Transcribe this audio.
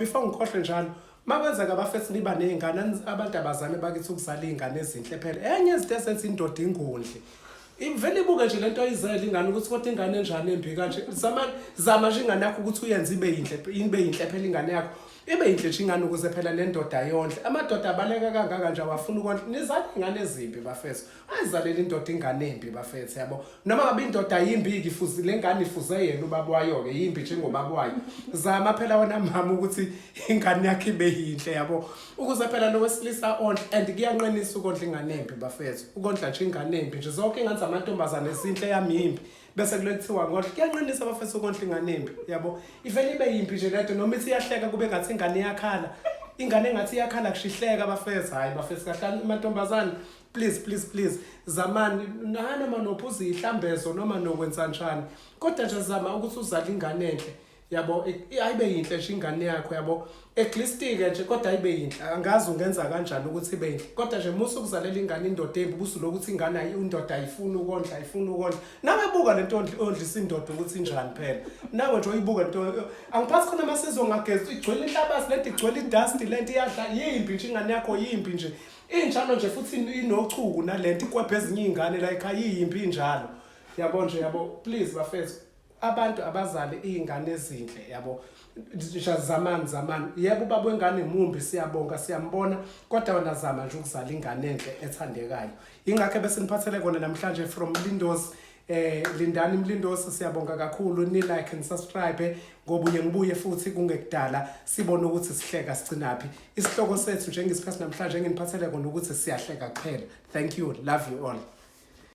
before ngikhohle njalo makwenzeka abafethu niba nezingane abantu abazane bakithi ukuzala izingane ezinhle phela enye izinto esenza indoda ingondle ivele ibuke nje lento oyizela ingane ukuthi kodwa ingane enjani embi kanje zama nje ingane yakho ukuthi uyenze ibe yinhle phela ingane yakho ibe yinhle nje ingane ukuze phela nendoda yonhle amadoda abaleka kangaka nje awafuna ukondla nizala ingane ezimbi bafethu ayizalela indoda ingane embi bafethu yabo noma ngabe indoda yimbi ifuze le ngane ifuze yena ubaba wayo ke yimbi njengobaba wayo zama phela wena mama ukuthi ingane yakhe ibe yinhle yabo ukuze phela lo wesilisa ondle and kuyanqinisa ukondla ingane embi bafethu ukondla nje ingane embi nje zonke ingane zamantombazane esinhle yami yimbi bese kule kuthiwa ngodla kuyanqinisa abafethu ukondla ingane embi yabo ivele ibe yimbi nje lento noma ithi iyahleka kube ngathi ingane iyakhala ingane engathi iyakhala kushihleka bafethu hayi bafethu kahlanu amantombazane please zamani noma nophuza ihlambezo noma nokwenza njani kodwa nje zama ukuthi uzale ingane enhle yabo ayibe yinhle nje ingane yakho yabo eglistike nje kodwa ayibe yinhle angazi ungenza kanjani ukuthi ibe yinhle kodwa nje musu kuzalela ingane indoda embi busu lokuthi ingane indoda ayifuni ukondla nawe buka lento ondlisa indoda ukuthi injani phela nawe nje uyibuka lento angiphathi khona amasizwe ngageza igcwele inhlabathi lento igcwele idust lento iyadla yimbi nje ingane yakho yimbi nje injalo nje futhi inochuku nalento ikwephe ezinye izingane la ekhaya yimbi njalo yabo nje yabo please bafethu abantu abazali izingane ezinhle yabo zamani yebo ubaba wengane mumbi siyabonga siyambona kodwa wena zama nje ukuzala ingane enhle ethandekayo ingakho bese niphathele kona namhlanje from Mlindosi Lindani Mlindosi siyabonga kakhulu ni like and subscribe ngoba ngibuye futhi kungekudala sibone ukuthi sihleka sigcinaphi isihloko sethu njengesikhathi namhlanje nginiphathele kona ukuthi siyahleka kuphela thank you love you all